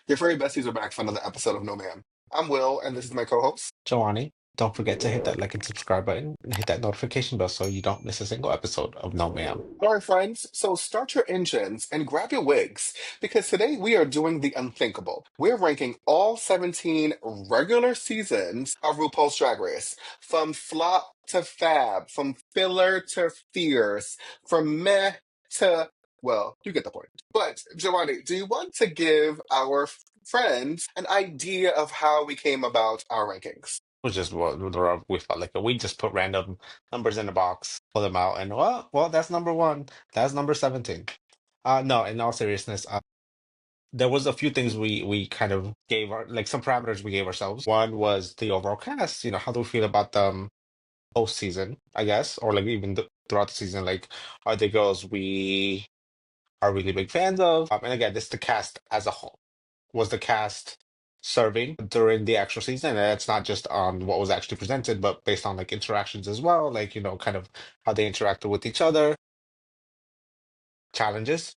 Your furry besties are back for another episode of No Man. I'm Will, and this is my co-host. Joanne, don't forget to hit that like and subscribe button and hit that notification bell so you don't miss a single episode of No Ma'am. All right, friends, so start your engines and grab your wigs, because today we are doing the unthinkable. We're ranking all 17 regular seasons of RuPaul's Drag Race, from flop to fab, from filler to fierce, from meh to, well, you get the point. But, Giovanni, do you want to give our friends an idea of how we came about our rankings? Which is what we felt like. We just put random numbers in a box, pull them out, and well, that's number one. That's number 17. No, in all seriousness, there was a few things we kind of gave our like some parameters we gave ourselves. One was the overall cast. How do we feel about them post season, I guess, or like even throughout the season? Like, are they girls we are really big fans of? And again, this is the cast as a whole. Was the cast serving during the actual season? And it's not just on what was actually presented, but based on like interactions as well, like, kind of how they interacted with each other, challenges.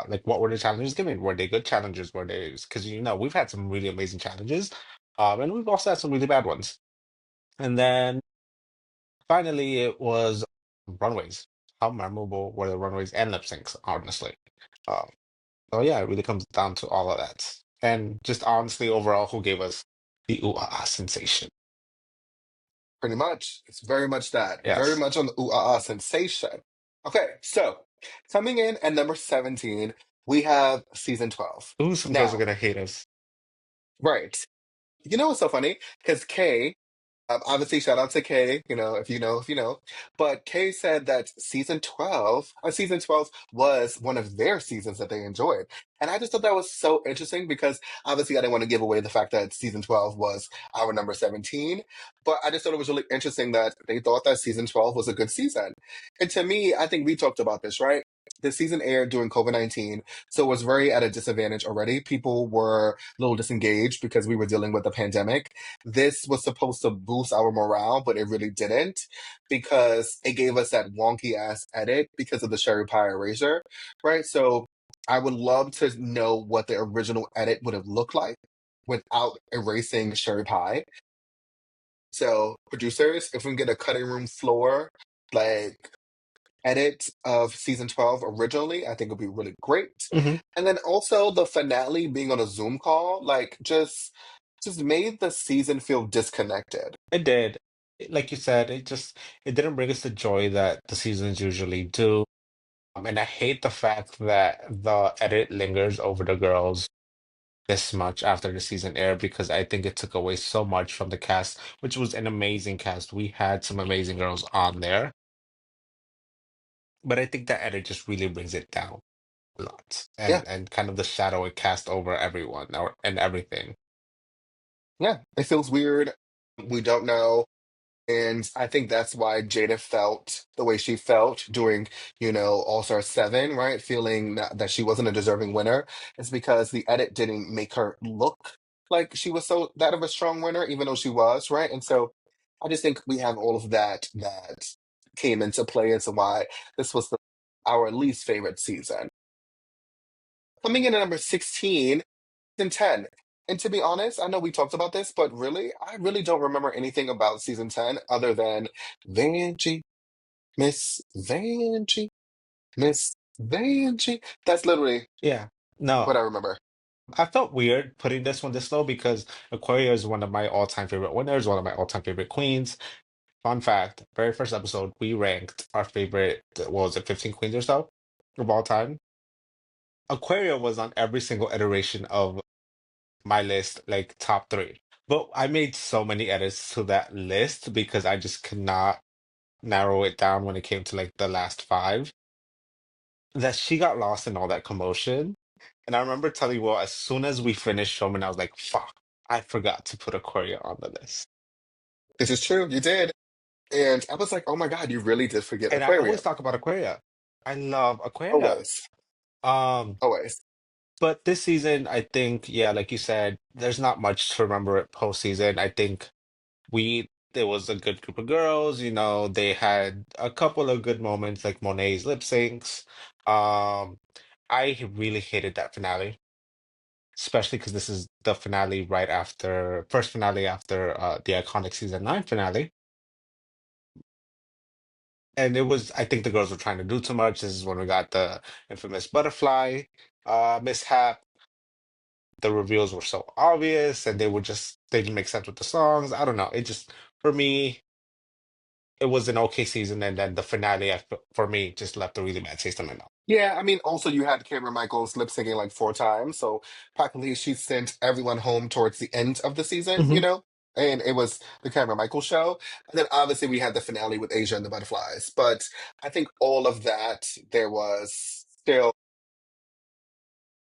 Like, what were the challenges given? Were they good challenges? Were they, because, we've had some really amazing challenges, and we've also had some really bad ones. And then finally, it was runways. How memorable were the runways and lip syncs, honestly? Um, Oh yeah, it really comes down to all of that. And just honestly, overall, who gave us the sensation? Pretty much. It's very much that. Very Yes. much on the sensation. Okay, so coming in at number 17, we have season 12. Ooh, some girls are Now, gonna hate us. right. You know what's so funny? Because Kay, obviously, shout out to Kay, if you know, if you know. But Kay said that season 12 was one of their seasons that they enjoyed. And I just thought that was so interesting because obviously I didn't want to give away the fact that season 12 was our number 17. But I just thought it was really interesting that they thought that season 12 was a good season. And to me, I think we talked about this, right? The season aired during COVID-19, so it was very at a disadvantage already. People were a little disengaged because we were dealing with the pandemic. This was supposed to boost our morale, but it really didn't because it gave us that wonky ass edit because of the Sherry Pie erasure, right? So I would love to know what the original edit would have looked like without erasing Sherry Pie. So, producers, if we can get a cutting room floor, like edit of season 12 originally, I think would be really great. Hmm. And then also the finale being on a Zoom call, like just made the season feel disconnected. It did. Like you said, it didn't bring us the joy that the seasons usually do. And I hate the fact that the edit lingers over the girls this much after the season aired because I think it took away so much from the cast, which was an amazing cast. We had some amazing girls on there, but I think that edit just really brings it down a lot Yeah, and kind of the shadow it cast over everyone and everything. yeah, it feels weird. We don't know. And I think that's why Jada felt the way she felt during, All Star 7, right? Feeling that she wasn't a deserving winner. It's because the edit didn't make her look like she was so that of a strong winner, even though she was, right? And so I just think we have all of that came into play into why this was our least favorite season. Coming in at number 16, season 10. And to be honest, I know we talked about this, but really, I really don't remember anything about season 10 other than Vanjie, Miss Vanjie, Miss Vanjie. That's literally Yeah. No, what I remember. I felt weird putting this one this low because Aquaria is one of my all-time favorite winners, one of my all-time favorite queens. Fun fact, very first episode, we ranked our favorite, what was it, 15 queens or so of all time. Aquaria was on every single iteration of my list, like top three. But I made so many edits to that list because I just could not narrow it down when it came to like the last five. That she got lost in all that commotion. And I remember telling you, well, as soon as we finished filming, I was like, fuck, I forgot to put Aquaria on the list. This is true, you did. And I was like, oh my God, you really did forget And I always Aquaria. talk about Aquaria. I love Aquaria. Always, Um, always. but this season, I think, yeah, like you said, there's not much to remember it postseason. I think there was a good group of girls, they had a couple of good moments like Monet's lip syncs. Um, I really hated that finale. especially because this is the finale right after first finale after the iconic season 9 finale. And it was, I think the girls were trying to do too much. This is when we got the infamous butterfly mishap. The reveals were so obvious and they didn't make sense with the songs. I don't know. It just, for me, it was an okay season, and then the finale for me just left a really bad taste in my mouth. Yeah, I mean, also you had Cameron Michaels lip syncing like 4 times, so practically she sent everyone home towards the end of the season, Hmm. and it was the Cameron Michaels show. And then obviously we had the finale with Asia and the Butterflies. But I think all of that, there was still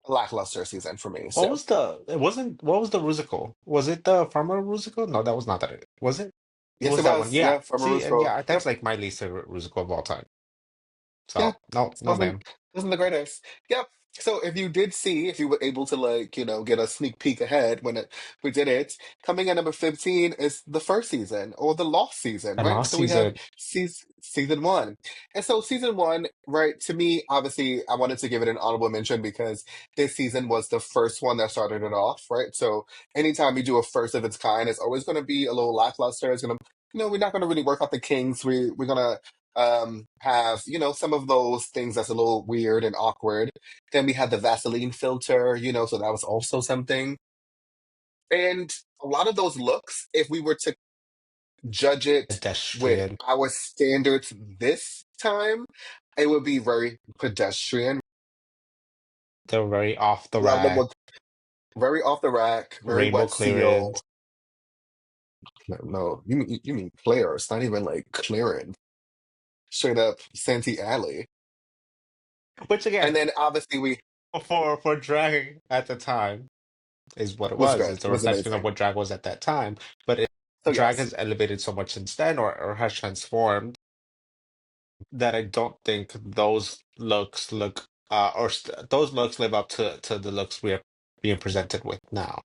a lackluster season for me What still. was the? It wasn't. What was the musical? Was it the Farmer musical? No, that was not that. Was it? It Yes, was it that one. was. Yeah. Yeah, from a See, and Roscoe. yeah, that's Yep. like my least favorite musical of all time. Yeah, So no, no, wasn't ma'am. wasn't the greatest. Yep. So if you did see, if you were able to like, get a sneak peek ahead when we did it, coming at number 15 is the first season or the lost season, The right? last So we have season, season one. And so season one, right, to me, obviously I wanted to give it an honorable mention because this season was the first one that started it off, right? So anytime you do a first of its kind, it's always gonna be a little lackluster. It's gonna, we're not gonna really work out the kinks. We're gonna have some of those things that's a little weird and awkward. Then we had the Vaseline filter, so that was also something. And a lot of those looks, if we were to judge it with pedestrian. our standards this time, it would be very pedestrian. They were very off the A lot of them rack, look very off the rack, very rainbow wet seal. clearance. No, no, you mean clear? It's not even like clearing. Straight up Santee Alley. Which again, And then obviously we for drag at the time is what it was was. good. It's It a was reflection of amazing. what drag was at that time. But So drag yes. has elevated so much since then, or has transformed, that I don't think those looks look those looks live up to the looks we are being presented with now.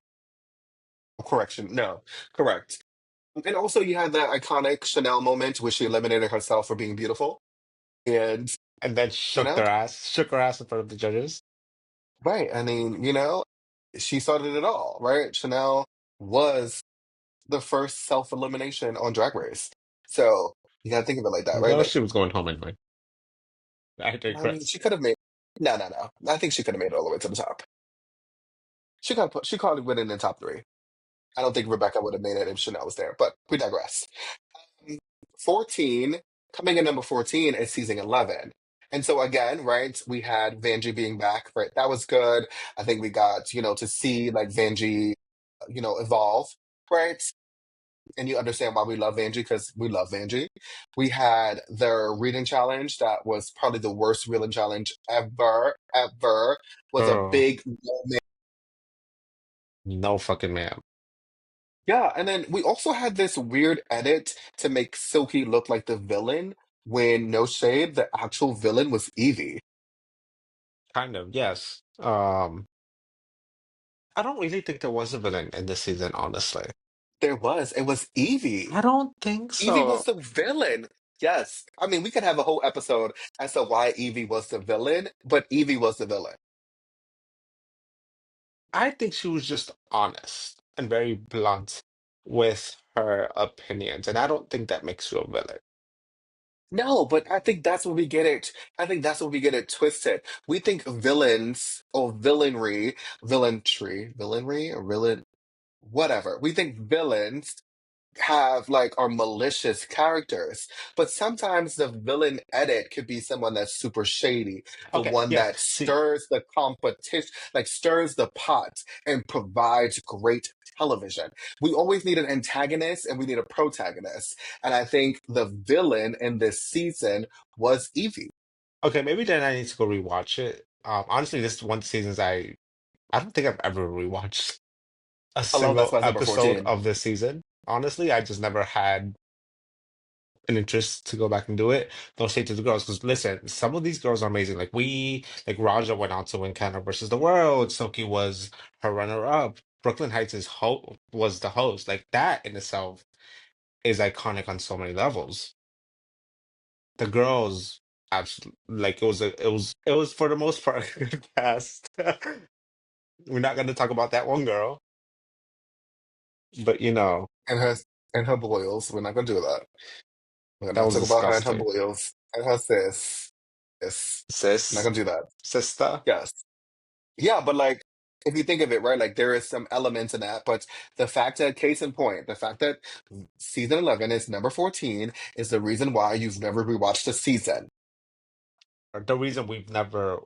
Correction. No, correct. And also, you had that iconic Chanel moment where she eliminated herself for being beautiful. And, And then you know, shook her ass in front of the judges. right. I mean, she started it all, right? Chanel was the first self elimination on Drag Race. So you got to think of it like that, right? Well, Like, she was going home anyway. I I mean, digress. she could have made, no, no, no. I think she could have made it all the way to the top. She probably would in the top three. I don't think Rebecca would have made it if Chanel was there, but we digress. 14, coming in number 14 is season 11. And so again, right, we had Vanjie being back, right? That was good. I think we got, to see like Vanjie, evolve, right? And you understand why we love Vanjie because we love Vanjie. We had their reading challenge that was probably the worst reading challenge ever, ever. Was a Girl, big moment. no fucking ma'am. Yeah, and then we also had this weird edit to make Silky look like the villain when no shade, the actual villain was Evie. Kind of, yes. I don't really think there was a villain in this season, honestly. It was Evie. I don't think Evie was so. the villain. Yes. I mean, we could have a whole episode as to why Evie was the villain, but Evie was the villain. I think she was just honest and very blunt with her opinions, and I don't think that makes you a villain. No, but I think that's what we get it. I think that's what we get it twisted. We think villains or villainry or villain, whatever. We think villains have like are malicious characters, but sometimes the villain edit could be someone that's super shady, the Okay, one yes. that See, stirs the competition, like stirs the pot and provides great television. We always need an antagonist and we need a protagonist. And I think the villain in this season was Evie. okay, maybe then I need to go rewatch it. Honestly, this is one of the seasons I don't think I've ever rewatched a Hello, that's single why it's number episode 14. of this season. Honestly, I just never had an interest to go back and do it. No shade to the girls, because listen, some of these girls are amazing. Like Raja went on to win Canada versus the World. Soki was her runner-up. Brooklyn Heights was the host. Like that in itself is iconic on so many levels. The girls, absolutely, like it was for the most part a good cast. We're not going to talk about that one girl, but you know, and her boils. We're not gonna do that. We're that not was talk about her and her disgusting. boils and her sis. Yes, we're not Sis, gonna do that. sister. Yes. Yeah, but like if you think of it, right, like there is some elements in that, but the fact that case in point, the fact that season 11 is number 14 is the reason why you've never rewatched a season. The reason we've never,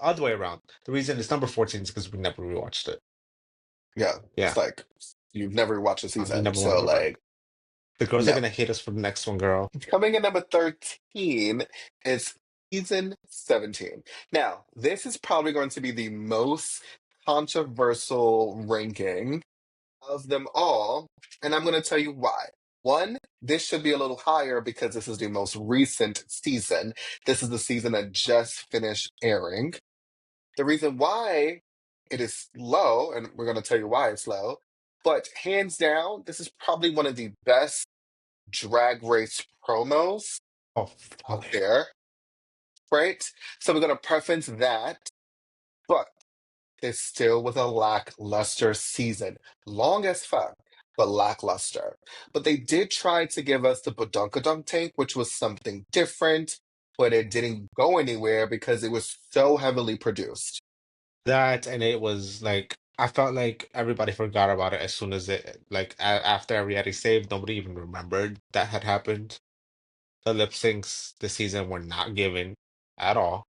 other way around. The reason it's number 14 is because we never rewatched it. Yeah, it's Yeah, like you've never watched a we season. never want to So go back. like, The girls are no. gonna hate us for the next one, girl. Coming in number 13 is season 17. Now, this is probably going to be the most controversial ranking of them all, and I'm going to tell you why. One, this should be a little higher because this is the most recent season. This is the season that just finished airing. The reason why it is low, and we're going to tell you why it's low, but hands down, this is probably one of the best drag race promos Oh, out fuck. there, right? So we're going to preference that, but it still was a lackluster season. Long as fuck, but lackluster. But they did try to give us the Badunkadunk tank, which was something different, but it didn't go anywhere because it was so heavily produced. That and it was like I felt like everybody forgot about it as soon as it like after everybody saved, nobody even remembered that had happened. The lip syncs this season were not given at all.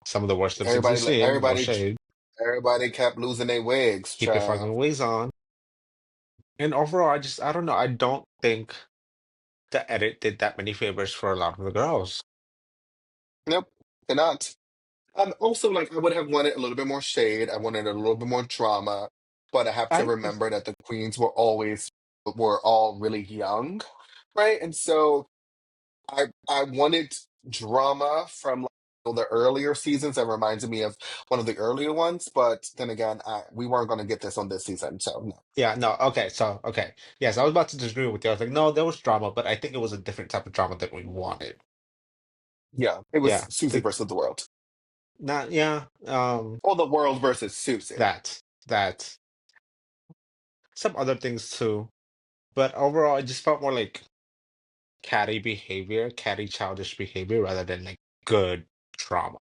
Some of the worst lip syncs we've Everybody, seen. No everybody, shade. everybody kept losing their wigs, Keep your child. fucking ways on. And overall, I don't know. I don't think the edit did that many favors for a lot of the girls. Nope, they're not. Also, like I would have wanted a little bit more shade. I wanted a little bit more drama, but I have to I remember that the queens were all really young, right? And so I wanted drama from like, the earlier seasons that reminded me of one of the earlier ones, but then again, we weren't going to get this on this season, so no. Yeah, no, okay, so okay. Yes, I was about to disagree with you. I was like, no, there was drama, but I think it was a different type of drama that we wanted. Yeah, it was Yeah. Susie versus the world, Not yeah, or the world versus Susie. that some other things too. But overall it just felt more like catty behavior, catty childish behavior rather than like good drama.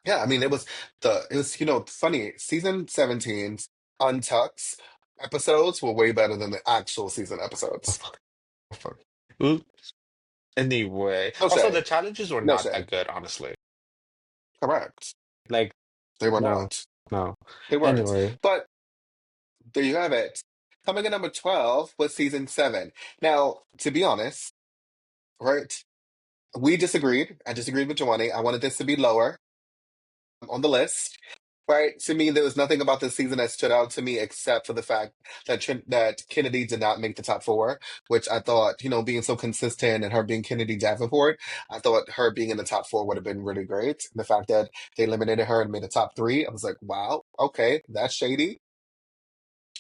Yeah, I mean, it was funny. Season 17's Untucks episodes were way better than the actual season Oh, episodes. fuck. Oh, fuck. Ooh. Anyway. No Also the shade, challenges were no not shade. that good, honestly. Correct. Like, They were no, not. no. They weren't. Anyway, But there you have it. Coming in number 12 was season 7. Now, to be honest, right, we disagreed. I disagreed with Giovanni. I wanted this to be lower on the list. Right. To me, there was nothing about this season that stood out to me except for the fact that that Kennedy did not make the top four, which I thought, being so consistent and her being Kennedy Davenport, I thought her being in the top four would have been really great. And the fact that they eliminated her and made the top three, I was like, wow, okay, that's shady.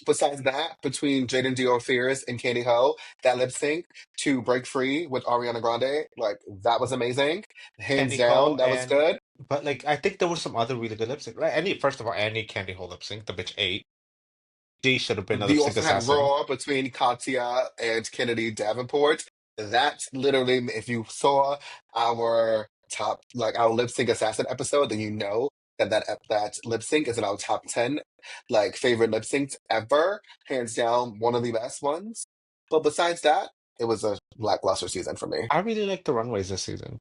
Besides that, between Jaden Dior Fierce and Candy Ho, that lip sync to Break Free with Ariana Grande, like that was amazing. Hands Candy Ho down, that was and good. but like I think there was some other really good lip sync. Like any first of all, any Candy Ho lip sync, the bitch ate. She should have been a lip You sync also had assassin. Raw between Katya and Kennedy Davenport. That literally, if you saw our top, like our lip sync assassin episode, then you know that lip sync is in our top 10, like favorite lip syncs ever. Hands down, one of the best ones. But besides that, it was a lackluster season for me. I really like the runways this season.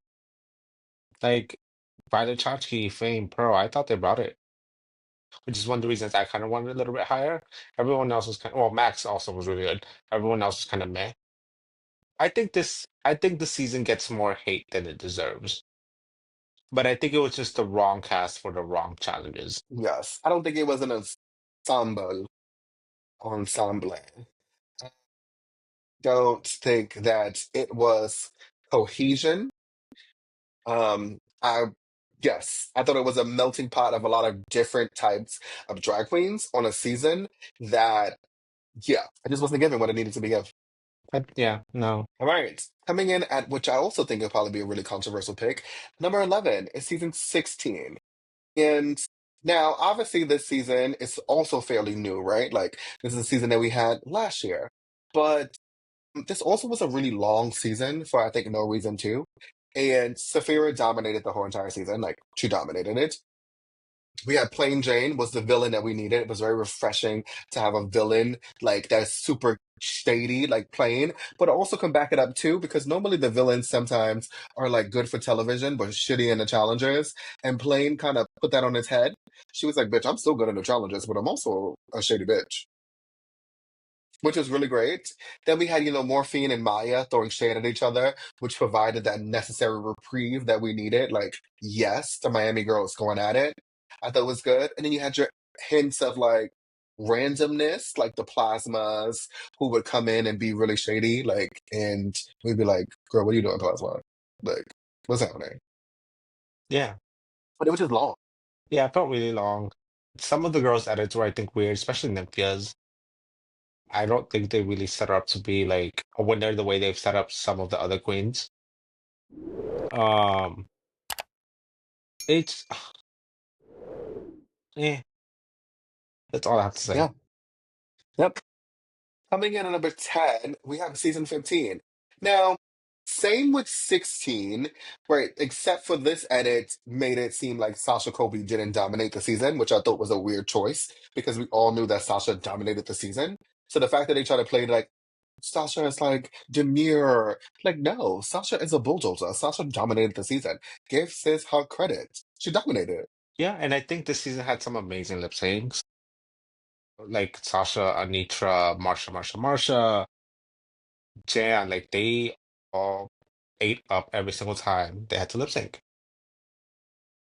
Like Violet Chachki, Fame, Pearl, I thought they brought it, which is one of the reasons I kind of wanted it a little bit higher. Everyone else was kind of, well, Max also was really good. Everyone else was kind of meh. I think the season gets more hate than it deserves. But I think it was just the wrong cast for the wrong challenges. Yes. I don't think it was an ensemble. I don't think that it was cohesion. I yes, I thought it was a melting pot of a lot of different types of drag queens on a season that, yeah, I just wasn't given what it needed to be given. Yeah, no. All right, coming in at which I also think will probably be a really controversial pick. Number 11 is season 16. Now, obviously, this season is also fairly new, right? Like, this is a season that we had last year. But this also was a really long season for, I think, no reason too. And Saphira dominated the whole entire season. Like, she dominated it. We had Plain Jane was the villain that we needed. It was very refreshing to have a villain like that's super shady, like Plain, but also can back it up too, because normally the villains sometimes are like good for television, but shitty in the challenges. And Plain kind of put that on its head. She was like, bitch, I'm still good in the challenges, but I'm also a shady bitch, which was really great. Then we had, Morphine and Maya throwing shade at each other, which provided that necessary reprieve that we needed. Like, yes, the Miami girls going at it. I thought it was good. And then you had your hints of like randomness, like the plasmas who would come in and be really shady. Like, and we'd be like, girl, what are you doing, plasma? Like, what's happening? Yeah. But it was just long. Yeah, it felt really long. Some of the girls' edits were, I think, weird, especially Nymphia's. I don't think they really set her up to be like a winner the way they've set up some of the other queens. Um, it's eh, that's all I have to say. Yeah. Yep. Coming in at number 10, we have season 15. Now, same with 16, right? Except for this edit made it seem like Sasha Colby didn't dominate the season, which I thought was a weird choice because we all knew that Sasha dominated the season. So the fact that they try to play it like Sasha is like demure, like no, Sasha is a bulldozer. Sasha dominated the season. Give sis her credit. She dominated. Yeah, and I think this season had some amazing lip syncs, like Sasha, Anitra, Marsha, Jan, like they all ate up every single time they had to lip sync.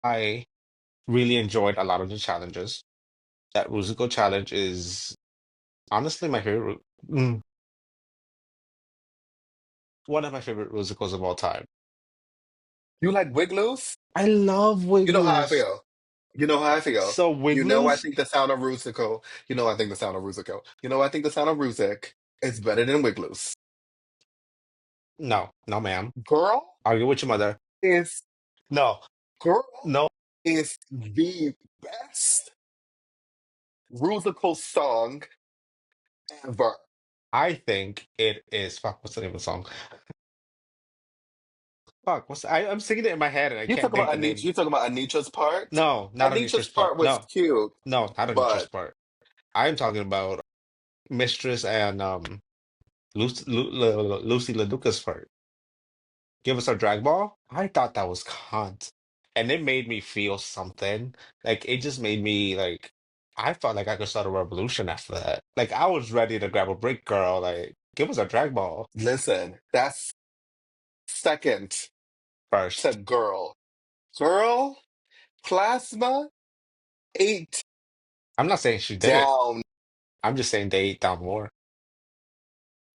I really enjoyed a lot of the challenges. That Rusical challenge is honestly my favorite, one of my favorite musicals of all time. You like wig loose? I love You know how I Wigloos. feel. You know how I feel. So I Wigloos? think the sound of Rusical. I think the sound of Rusical. I think the sound of Rusic is better than Wigloose. No, no, ma'am. Girl Argue with your mother. is No, Girl no. is the best Rusical song ever. I think it is. Fuck, what's the name of the song? Fuck, I'm singing it in my head and I You can't talk think about the Anitra. name. You talking about Anitra's part? No, not Anitra's Anitra's part. part was No, cute, no, not Anitra's but part. I'm talking about Mistress and Lucy LaDuca's part. Give us our drag ball. I thought that was cunt. And it made me feel something. Like it just made me like I felt like I could start a revolution after that. Like I was ready to grab a break, girl. Like give us our drag ball listen, that's second to first. Girl. Girl, Plasma, 8 I'm not saying she did it. down. I'm just saying they ate down more.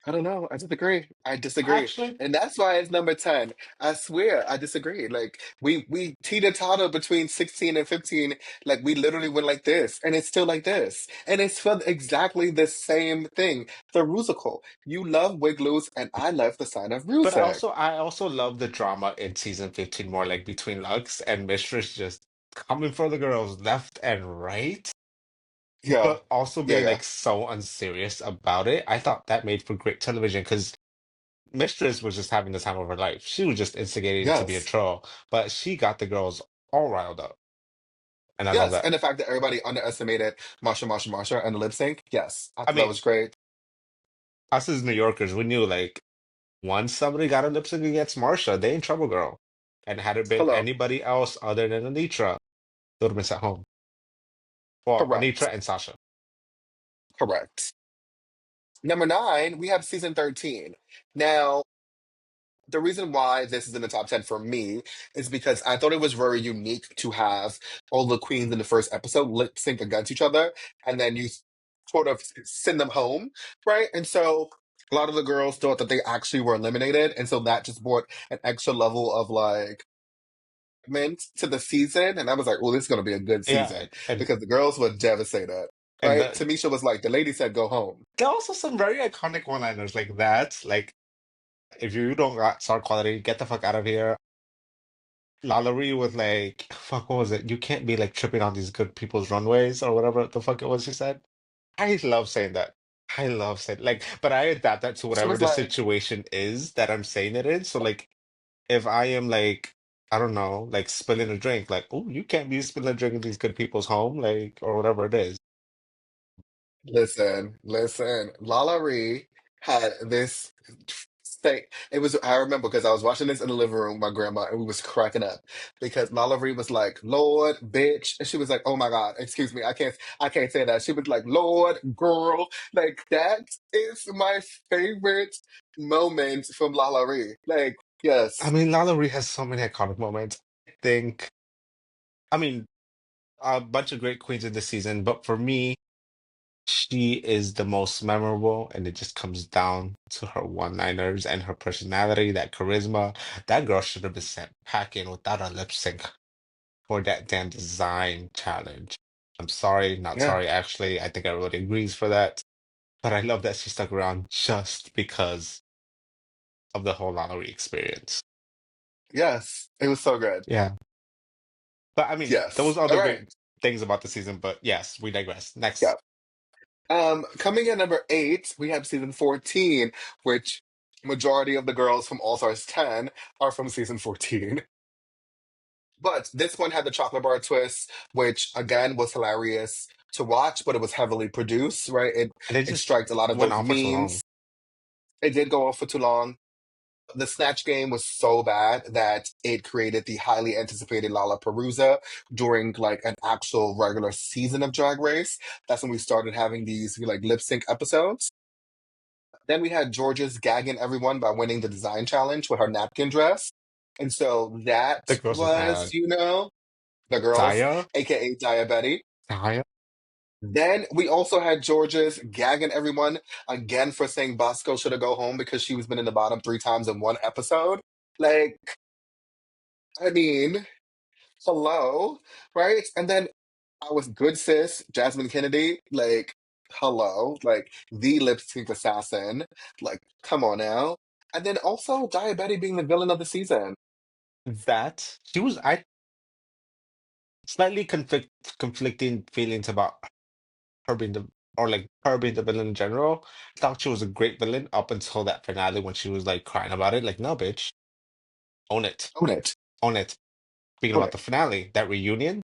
I don't know. I disagree. I disagree. Actually, And that's why it's number 10. I swear, I disagree. Like we teeter-totter between 16 and 15. Like we literally went like this, and it's still like this. And it's for exactly the same thing. The Rusical. You love Wigloos, and I love the sign of but Rusic. I also love the drama in season 15 more like between Lux and Mistress just coming for the girls left and right. Yeah. But also Yeah, being yeah. like so unserious about it. I thought that made for great television because Mistress was just having the time of her life. She was just instigating to be a Yes. troll, but she got the girls all riled up, and I love Yes. that. And the fact that everybody underestimated Marsha, and the lip sync. Yes. I I thought that was mean, great. us as New Yorkers, we knew like once somebody got a lip sync against Marsha, they in trouble, girl. And had it been Hello. anybody else other than Anitra, they would have been sent home. Well, Correct. Anitra and Sasha. Correct. Number 9, we have season 13. Now, the reason why this is in the top 10 for me is because I thought it was very unique to have all the queens in the first episode lip sync against each other, and then you sort of send them home, right? And so a lot of the girls thought that they actually were eliminated. And so that just brought an extra level of like meant to the season. And I was like, oh, this is going to be a good Yeah, season and because the girls were devastated, and right? the, Tamisha was like, the lady said, go home. there are also some very iconic one-liners like that. Like, if you don't got star quality, get the fuck out of here. Lalaurie was like, fuck, what was it? You can't be like tripping on these good people's runways or whatever the fuck it was she said. I love saying that. I love saying like, but I adapt that to She whatever was the like, situation is that I'm saying it in. So like if I am like, I don't know, like spilling a drink, like, oh, you can't be spilling a drink in these good people's home, like, or whatever it is. listen, listen. Lala Ree had this thing. It was, I remember because I was watching this in the living room with my grandma and we was cracking up because Lala Ree was like, Lord, bitch. And she was like, oh my God, excuse me, I can't say that. She was like, Lord, girl. Like, that is my favorite moment from Lala Ree. Like, I yes, mean, Lalaurie has so many iconic moments. I think, I mean, a bunch of great queens in this season, but for me, she is the most memorable, and it just comes down to her one-liners and her personality, that charisma. That girl should have been sent packing without a lip sync for that damn design challenge. I'm sorry, not yeah, sorry, actually. I think everybody agrees for that. But I love that she stuck around just because of the whole Lottery experience. yes. It was so good. Yeah. But I mean, there was Yes. All other right. great things about the season, but yes, we digress. Yeah. Next. Coming in number 8, we have season 14, which majority of the girls from All Stars 10 are from season 14. But this one had the chocolate bar twist, which again was hilarious to watch, but it was heavily produced, right? It And it it just striked a lot of went those on for so long. memes. It did go on for too long. The Snatch game was so bad that it created the highly anticipated Lollapalooza during like an actual regular season of Drag Race. That's when we started having these like lip sync episodes. Then we had George's gagging everyone by winning the design challenge with her napkin dress. And so The that girls were was, bad. the girls, Daya? aka Diabetti. Daya? Then we also had George's gagging everyone again for saying Bosco should have go home because she was been in the bottom 3 times in one episode. Like, I mean, hello, right? And then I was good sis, Jasmine Kennedy, like, hello, like the lip sync assassin. Like, come on now. And then also Diabetti being the villain of the season. That she was I slightly conflicting feelings about her being the or like her being the villain in general. I thought she was a great villain up until that finale when she was like crying about it. Like, no, bitch, own it, Own it. own it. Speaking Own about it. the finale, that reunion,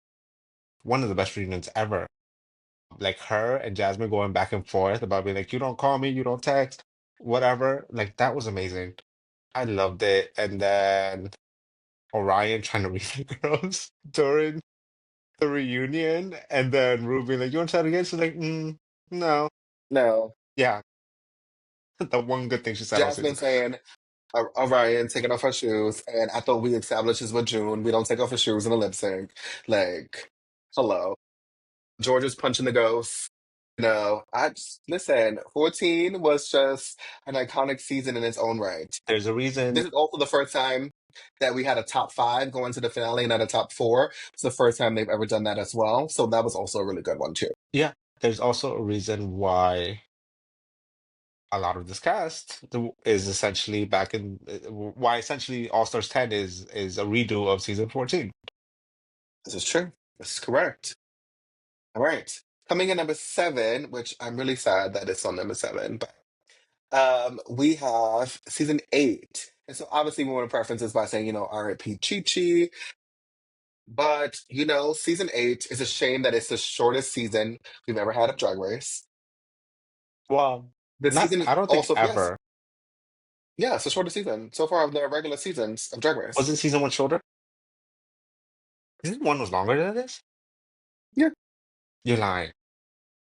one of the best reunions ever. Like her and Jasmine going back and forth about being like, you don't call me, you don't text, whatever. Like that was amazing. I loved it. And then Orion trying to read the girls during the reunion, and then Ruby like, you want to try it again? She's like, no. No. Yeah, the one good thing she said all Jasmine season. saying, Orion taking off her shoes, and I thought we established this with June. We don't take off her shoes in a lip sync. Like, hello. George is punching the ghost. I just, listen, 14 was just an iconic season in its own right. There's a reason. This is also the first time that we had a top 5 going to the finale and not a top 4. It's the first time they've ever done that as well. So that was also a really good one, too. Yeah, there's also a reason why a lot of this cast is essentially back in why essentially All Stars 10 is a redo of season 14. This is true. This is correct. All right. Coming in number 7, which I'm really sad that it's on number 7, but we have season 8. And so obviously we want to preference this by saying, R.I.P. Chi Chi. But, season 8 is a shame that it's the shortest season we've ever had of Drag Race. Well, The not season I don't think also, yes, ever. yeah, it's the shortest season so far of the regular seasons of Drag Race. Wasn't season one shorter? Season one was longer than this? Yeah, You're lying.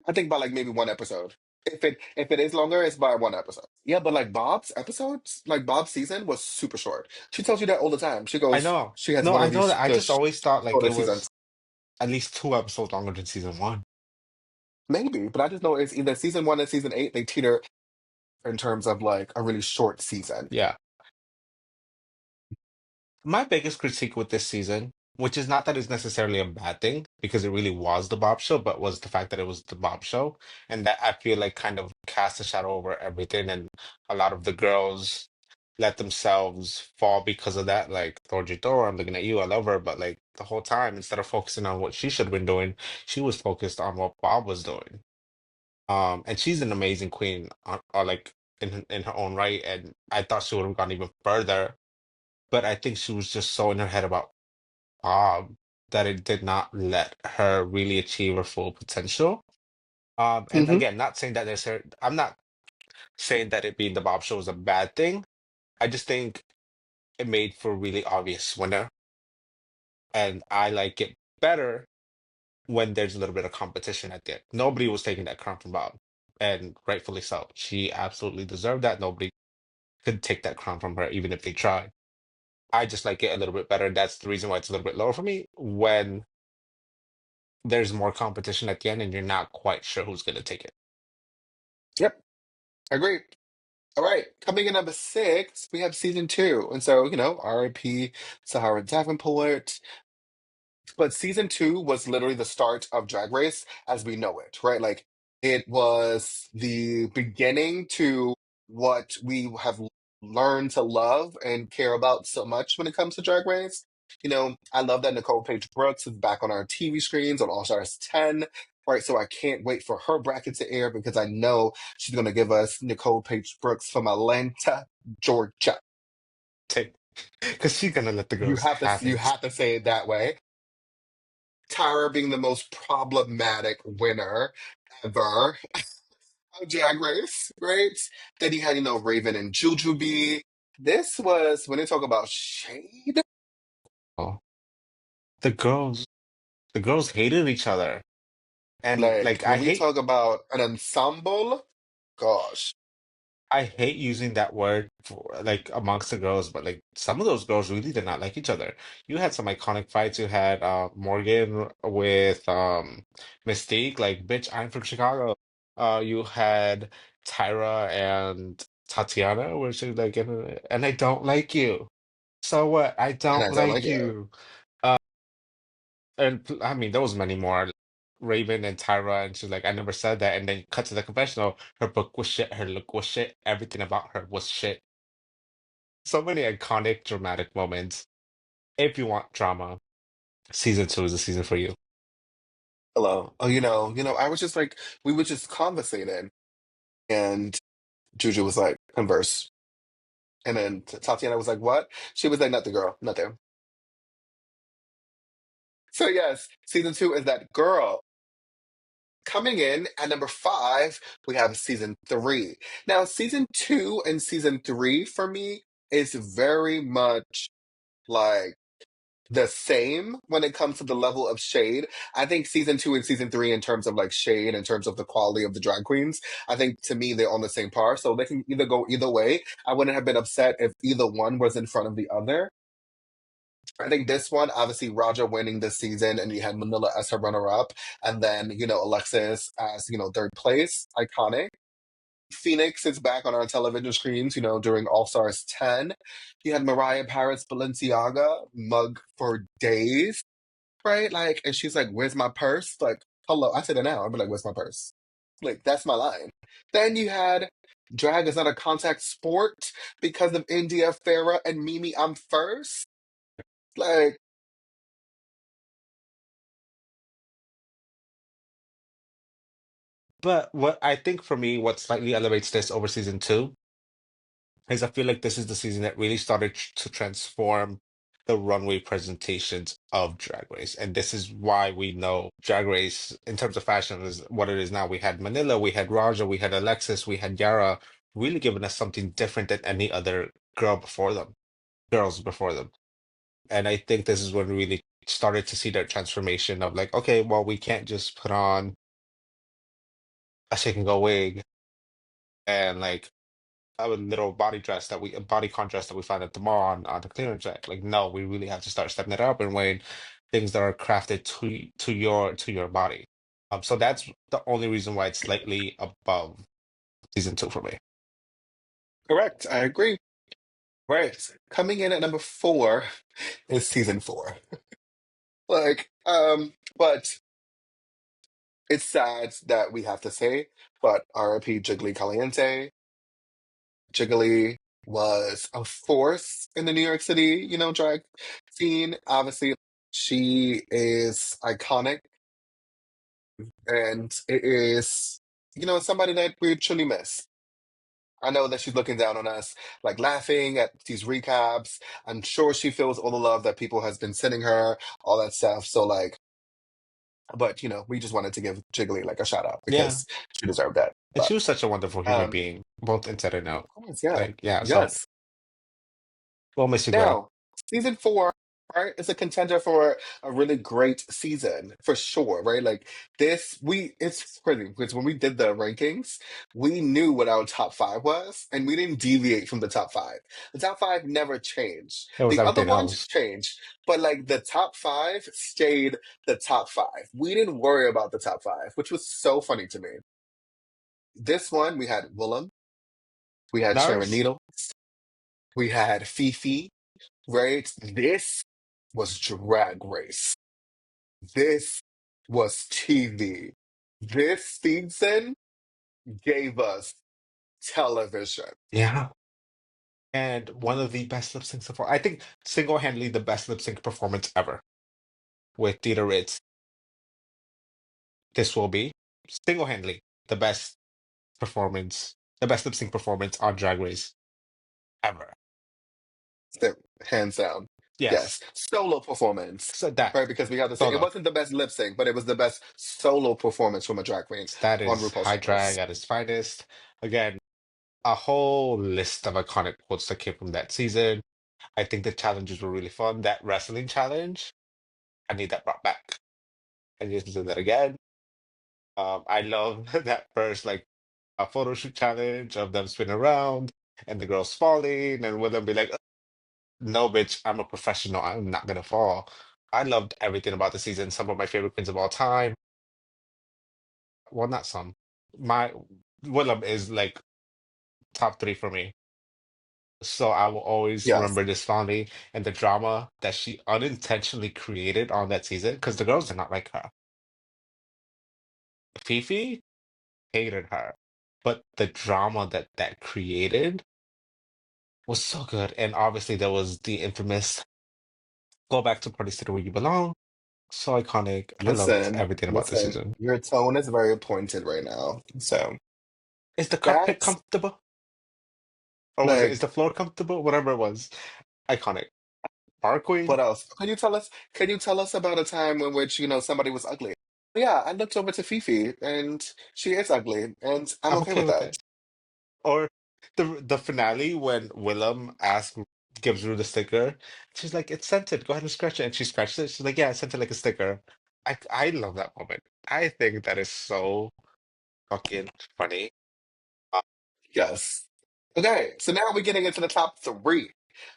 I think by like maybe one episode. If it is longer, it's by one episode. Yeah, but like Bob's episodes, like Bob's season was super short. She tells you that all the time. She I goes, know. she has No, one I of know these that. I just always thought like shorter it seasons. was at least 2 episodes longer than season one. Maybe, but I just know it's either season 1 and season 8, they teeter in terms of like a really short season. Yeah. My biggest critique with this season, which is not that it's necessarily a bad thing, because it really was the Bob show, but was the fact that it was the Bob show, and that I feel like kind of cast a shadow over everything and a lot of the girls. let themselves fall because of that. Like, Thor, Thor, I'm looking at you, I love her, but like the whole time, instead of focusing on what she should have been doing, she was focused on what Bob was doing. And she's an amazing queen, like in her own right, and I thought she would have gone even further, but I think she was just so in her head about Bob that it did not let her really achieve her full potential. And Hmm. again, not saying that I'm not saying that it being the Bob show is a bad thing. I just think it made for a really obvious winner, and I like it better when there's a little bit of competition at the end. Nobody was taking that crown from Bob, and rightfully so. She absolutely deserved that. Nobody could take that crown from her, even if they tried. I just like it a little bit better. That's the reason why it's a little bit lower for me when there's more competition at the end and you're not quite sure who's going to take it. Yep, agree. All right, coming in number six, we have season two. And so, RIP Sahara Davenport. But season two was literally the start of Drag Race as we know it, right? Like it was the beginning to what we have learned to love and care about so much when it comes to Drag Race. I love that Nicole Paige Brooks is back on our TV screens on All Stars 10, right? So I can't wait for her bracket to air because I know she's going to give us Nicole Paige Brooks from Atlanta, Georgia. Take because she's going to let the You girls have to have you it. have to say it that way. Tara being the most problematic winner ever of Drag Race, right? Then you had, Raven and Jujubee. This was when they talk about shade. Oh, the girls, the girls hated each other. And Like like when we talk about an ensemble, gosh. I hate using that word for like amongst the girls, but like some of those girls really did not like each other. You had some iconic fights. You had Morgan with Mystique, like bitch, I'm from Chicago. You had Tyra and Tatiana, where she like, and I don't like you. So what? I And don't I don't like like it. you. And I mean, there was many more. Raven and Tyra, and she's like, I never said that. And then cut to the confessional. Her book was shit. Her look was shit. Everything about her was shit. So many iconic, dramatic moments. If you want drama, season two is the season for you. Hello. Oh, I was just like, we were just conversating. And Juju was like, converse. And then Tatiana was like, what? She was like, nothing, girl, nothing. So yes, season two is that girl. Coming in at number five, we have season three. Now, season two and season three for me is very much like the same when it comes to the level of shade. I think season two and season three, in terms of like shade, in terms of the quality of the drag queens, I think to me they're on the same par. So they can either go either way. I wouldn't have been upset if either one was in front of the other. I think this one, obviously, Raja winning this season, and you had Manila as her runner-up, and then Alexis as third place, iconic. Phoenix is back on our television screens, during All Stars 10. You had Mariah Paris Balenciaga mug for days, right? Like, and she's like, "Where's my purse?" Like, hello, I said it now. I'd be like, "Where's my purse?" Like, that's my line. Then you had drag is not a contact sport because of India Farah and Mimi. I'm first. Like, But what I think for me, what slightly elevates this over season two is I feel like this is the season that really started to transform the runway presentations of Drag Race. And this is why we know Drag Race, in terms of fashion, is what it is now. We had Manila, we had Raja, we had Alexis, we had Yara, really giving us something different than any other girls before them. And I think this is when we really started to see that transformation of like, okay, well, we can't just put on a shake and go wig and like a little body contrast that we find at the mall on the clearance rack. Like, no, we really have to start stepping it up and wearing things that are crafted to your body. So that's the only reason why it's slightly above season two for me. correct. I agree. Right. Coming in at number four is season four. But it's sad that we have to say, but RIP Jiggly Caliente, Jiggly. was a force in the New York City, drag scene. Obviously, she is iconic and it is, somebody that we truly miss. I know that she's looking down on us, like laughing at these recaps. I'm sure she feels all the love that people has been sending her, all that stuff. So like, but we just wanted to give Jiggly like a shout out Yeah. because she deserved that. And she But was such a wonderful human um, being, both inside and out. of course, yeah, Like, yeah, so yes. we'll miss you, girl. Now, season four, right, is a contender for a really great season for sure, right? Like it's crazy because when we did the rankings, we knew what our top five was, and we didn't deviate from the top five. The top five never changed. It was The other everything ones else. changed, but like the top five stayed the top five. We didn't worry about the top five, which was so funny to me. This one, we had Willem, we had Sharon Nars? Needle, we had Fifi, right? This was Drag Race. This was TV. This season gave us television. Yeah. And one of the best lip syncs of all. I think single-handedly the best lip sync performance ever with Dita Ritz. This will be single-handedly the best performance, the best lip sync performance on Drag Race ever. So, hands down. Yes. Yes. Solo performance. So that Right? Because we have to say it solo. wasn't the best lip sync, but it was the best solo performance from a drag queen That on is RuPaul's high Drag drag Race. at its finest. Again, a whole list of iconic quotes that came from that season. I think the challenges were really fun. That wrestling challenge, I need that brought back. I need to do that again. I love that first like a photo shoot challenge of them spinning around and the girls falling and with them be like, "No, bitch, I'm a professional. I'm not gonna fall." I loved everything about the season. Some of my favorite queens of all time. Well, not some. My Willem is like top three for me. So I will always Yes. remember this fondly and the drama that she unintentionally created on that season because the girls did not like her. Fifi hated her, but the drama that that created was so good. And obviously there was the infamous "Go back to Party City where you belong." So iconic. I loved Listen, everything about the listen. season. Your tone is very pointed right now. So Is the carpet that's comfortable? Or was it, is like the floor comfortable? Whatever it was. Iconic. Bar Queen? what else? Can you tell us about a time in which, somebody was ugly? Yeah, I looked over to Fifi and she is ugly and I'm I'm okay okay with with that. it. Or the finale when Willem gives Rue the sticker. She's like, "It's scented. Go ahead and scratch it." And she scratches it. She's like, "Yeah, it's scented like a sticker." I love that moment. I think that is so fucking funny. Uh, Yes. Okay, so now we're getting into the top three.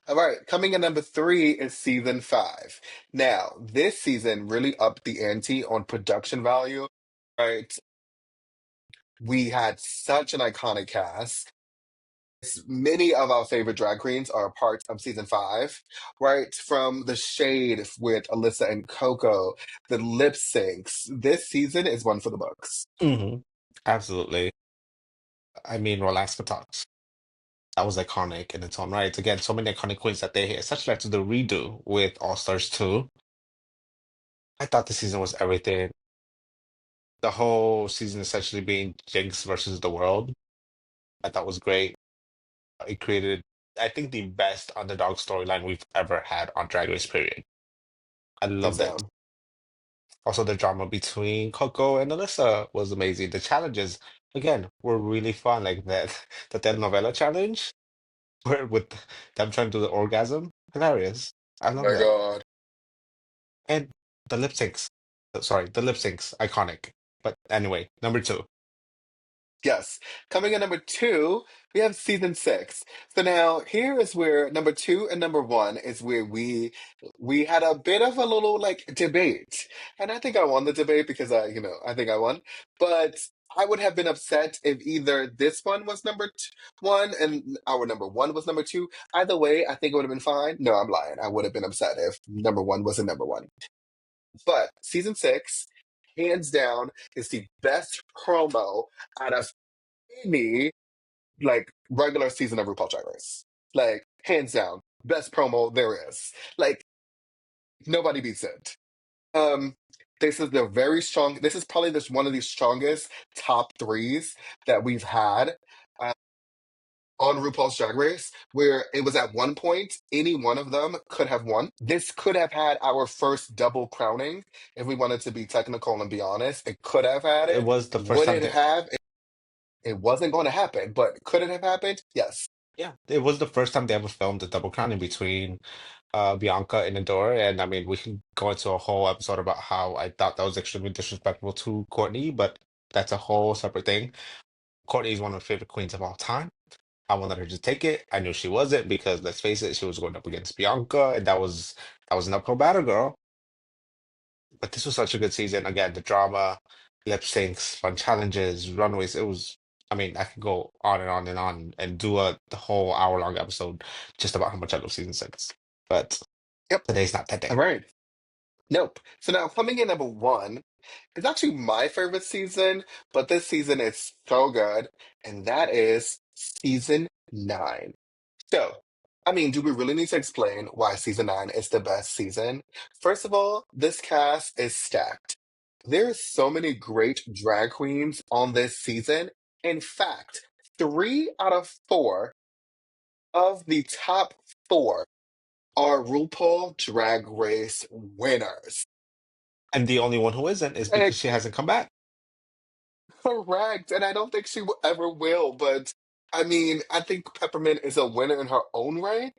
All right, coming in number three is season five. Now, this season really upped the ante on production value, right? We had such an iconic cast. Many of our favorite drag queens are a part of season five, right? From the shade with Alyssa and Coco, the lip syncs. This season is one for the books. mhm. Absolutely. I mean, Alaska Talks. That was iconic in its own right. Again, so many iconic queens that they hit, such like to the redo with All Stars 2. I thought the season was everything. The whole season essentially being Jinx versus the world, I thought was great. It created, I think, the best underdog storyline we've ever had on Drag Race, period. I Hands loved it. down. Also, the drama between Coco and Alyssa was amazing. The challenges, again, were really fun. Like that, the telenovela challenge, where with them trying to do the orgasm, hilarious. I Oh love my that. God. And the lip syncs, sorry, the lip syncs, iconic. But anyway, number two. Yes. Coming in number two, we have season six. So now here is where number two and number one is where we had a bit of a little like debate. And I think I won the debate because I think I won. But I would have been upset if either this one was one and our number one was number two. Either way, I think it would have been fine. No, I'm lying. I would have been upset if number one wasn't number one. But season six, hands down, is the best promo out of any like regular season of RuPaul's Drag Race. Like, hands down, best promo there is. Like, nobody beats it. Um, this is the very strong. This is probably this one of the strongest top threes that we've had uh, on RuPaul's Drag Race, where it was at one point any one of them could have won. This could have had our first double crowning if we wanted to be technical and be honest. It could have had It it. was the first Would time it that, have? It wasn't going to happen, but could it have happened? Yes. yeah, it was the first time they ever filmed a double crowning between Bianca and Adora. And I mean, we can go into a whole episode about how I thought that was extremely disrespectful to Courtney, but that's a whole separate thing. Courtney is one of my favorite queens of all time. I wanted her to take it. I knew she wasn't because let's face it, she was going up against Bianca, and that was an uphill battle, girl. But this was such a good season. Again, the drama, lip syncs, fun challenges, runways. It was. I mean, I could go on and on and on and do a the whole hour-long episode just about how much I love season six. But Yep. today's not that All day. right. Nope. So now coming in number one is actually my favorite season, but this season is so good, and that is season nine. So, I mean, do we really need to explain why season nine is the best season? First of all, this cast is stacked. There's so many great drag queens on this season. In fact, three out of four of the top four are RuPaul Drag Race winners. And the only one who isn't is And because she hasn't come back. correct. And I don't think she ever will, but I mean, I think Peppermint is a winner in her own right.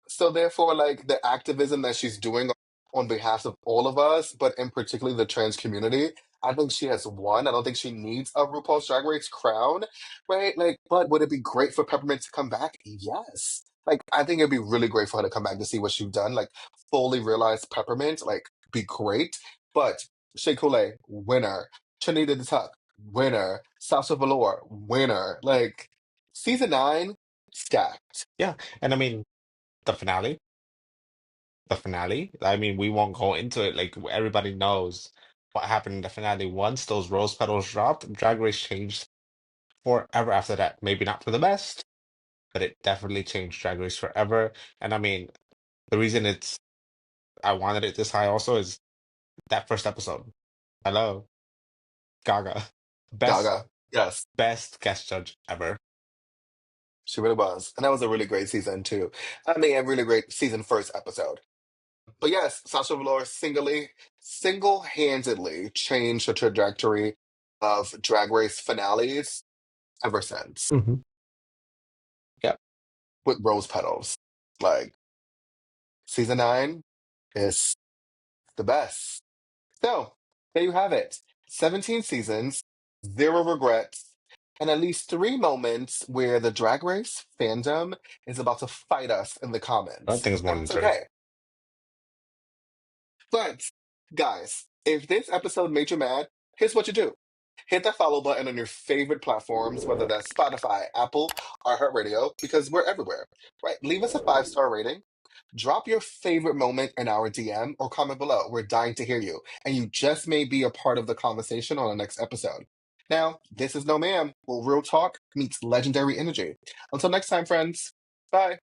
So therefore, like the activism that she's doing on behalf of all of us, but in particularly the trans community, I think she has won. I don't think she needs a RuPaul's Drag Race crown, right? Like, but would it be great for Peppermint to come back? Yes. Like, I think it'd be really great for her to come back to see what she's done. Like, fully realize Peppermint, like, be great. But Shea Coulee, winner. Trinity the Tuck, winner. Sasha Velour, winner. Like, season nine, stacked. Yeah, and I mean the finale. The finale. I mean, we won't go into it. Like everybody knows what happened in the finale. Once those rose petals dropped, Drag Race changed forever after that. Maybe not for the best, but it definitely changed Drag Race forever. And I mean, the reason I wanted it this high also is that first episode. Hello, Gaga. Best Gaga. Yes. best guest judge ever. She really was. And that was a really great season too. I mean, a really great season first episode. But yes, Sasha Velour single-handedly changed the trajectory of Drag Race finales ever since Hmm. Yeah. with Rose Petals. Like, season nine is the best. So, there you have it. 17 seasons, zero regrets, and at least three moments where the Drag Race fandom is about to fight us in the I comments. think it's more And than that's three. okay. But, guys, if this episode made you mad, here's what you do. Hit that follow button on your favorite platforms, whether that's Spotify, Apple, or iHeartRadio, because we're everywhere, right? Leave us a 5-star rating. Drop your favorite moment in our DM or comment below. We're dying to hear you, and you just may be a part of the conversation on the next episode. Now, this is No Ma'am, where real talk meets legendary energy. Until next time, friends. Bye.